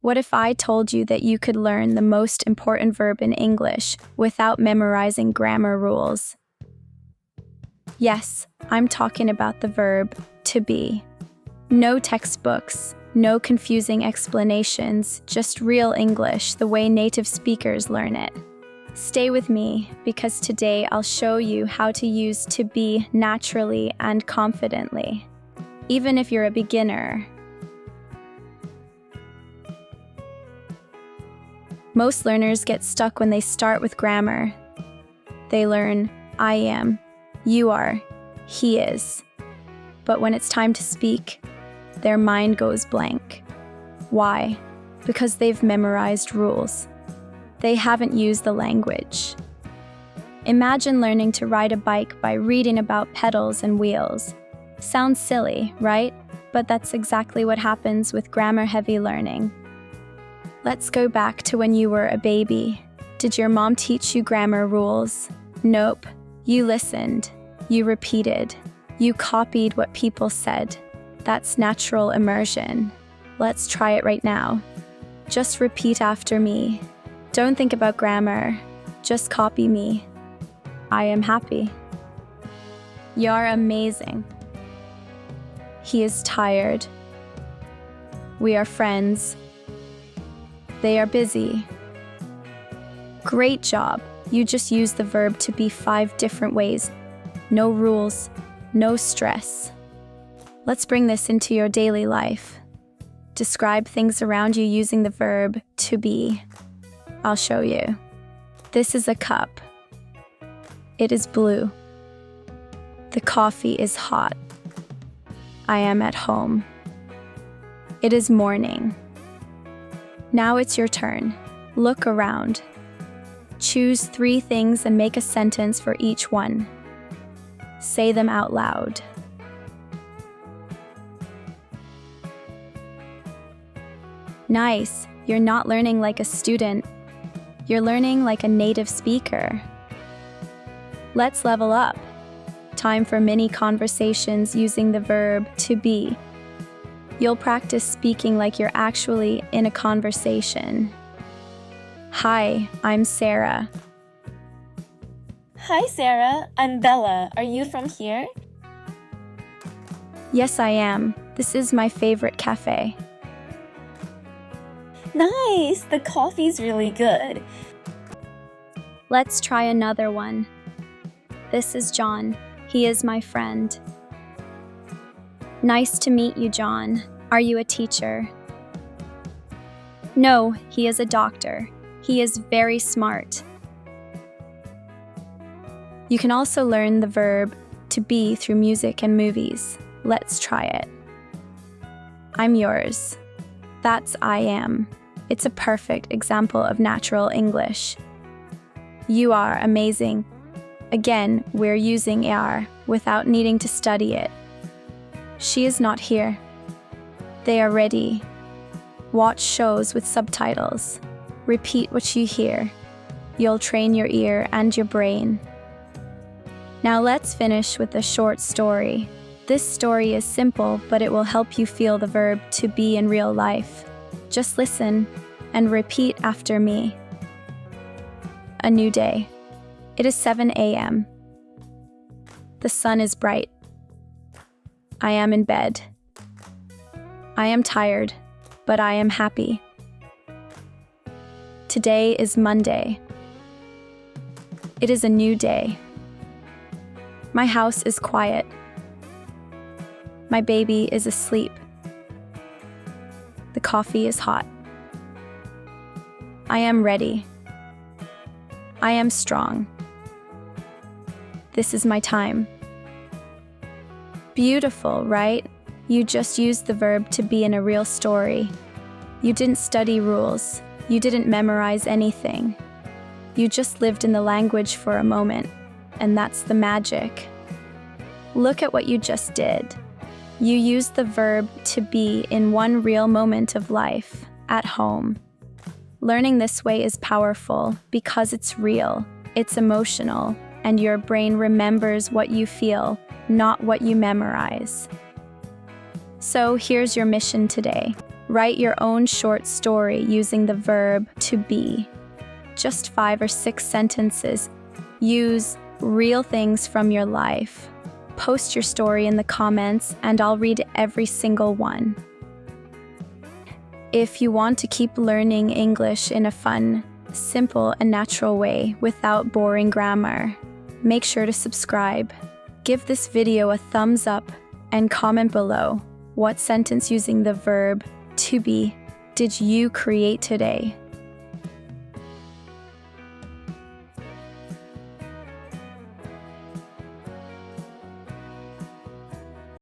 What if I told you that you could learn the most important verb in English without memorizing grammar rules? Yes, I'm talking about the verb to be. No textbooks, no confusing explanations, just real English the way native speakers learn it. Stay with me, because today I'll show you how to use to be naturally and confidently, even if you're a beginner. Most learners get stuck when they start with grammar. They learn I am, you are, he is. But when it's time to speak, their mind goes blank. Why? Because they've memorized rules. They haven't used the language. Imagine learning to ride a bike by reading about pedals and wheels. Sounds silly, right? But that's exactly what happens with grammar-heavy learning. Let's go back to when you were a baby. Did your mom teach you grammar rules? Nope. You listened. You repeated. You copied what people said. That's natural immersion. Let's try it right now. Just repeat after me. Don't think about grammar. Just copy me. I am happy. You're amazing. He is tired. We are friends. They are busy. Great job. You just used the verb to be 5 different ways. No rules, no stress. Let's bring this into your daily life. Describe things around you using the verb to be. I'll show you. This is a cup. It is blue. The coffee is hot. I am at home. It is morning. Now it's your turn. Look around. Choose 3 things and make a sentence for each one. Say them out loud. Nice. You're not learning like a student. You're learning like a native speaker. Let's level up. Time for mini conversations using the verb to be. You'll practice speaking like you're actually in a conversation. Hi, I'm Sarah. Hi, Sarah. I'm Bella. Are you from here? Yes, I am. This is my favorite cafe. Nice! The coffee's really good. Let's try another one. This is John. He is my friend. Nice to meet you, John. Are you a teacher? No, he is a doctor. He is very smart. You can also learn the verb to be through music and movies. Let's try it. I'm yours. That's I am. It's a perfect example of natural English. You are amazing. Again, we're using are without needing to study it. She is not here. They are ready. Watch shows with subtitles. Repeat what you hear. You'll train your ear and your brain. Now let's finish with a short story. This story is simple, but it will help you feel the verb to be in real life. Just listen and repeat after me. A new day. It is 7 a.m. The sun is bright. I am in bed. I am tired, but I am happy. Today is Monday. It is a new day. My house is quiet. My baby is asleep. The coffee is hot. I am ready. I am strong. This is my time. Beautiful, right? You just used the verb to be in a real story. You didn't study rules. You didn't memorize anything. You just lived in the language for a moment, and that's the magic. Look at what you just did. You used the verb to be in one real moment of life, at home. Learning this way is powerful because it's real, it's emotional, and your brain remembers what you feel, not what you memorize. So here's your mission today. Write your own short story using the verb to be. Just 5 or 6 sentences. Use real things from your life. Post your story in the comments and I'll read every single one. If you want to keep learning English in a fun, simple, and natural way without boring grammar, make sure to subscribe. Give this video a thumbs up and comment below what sentence using the verb to be did you create today?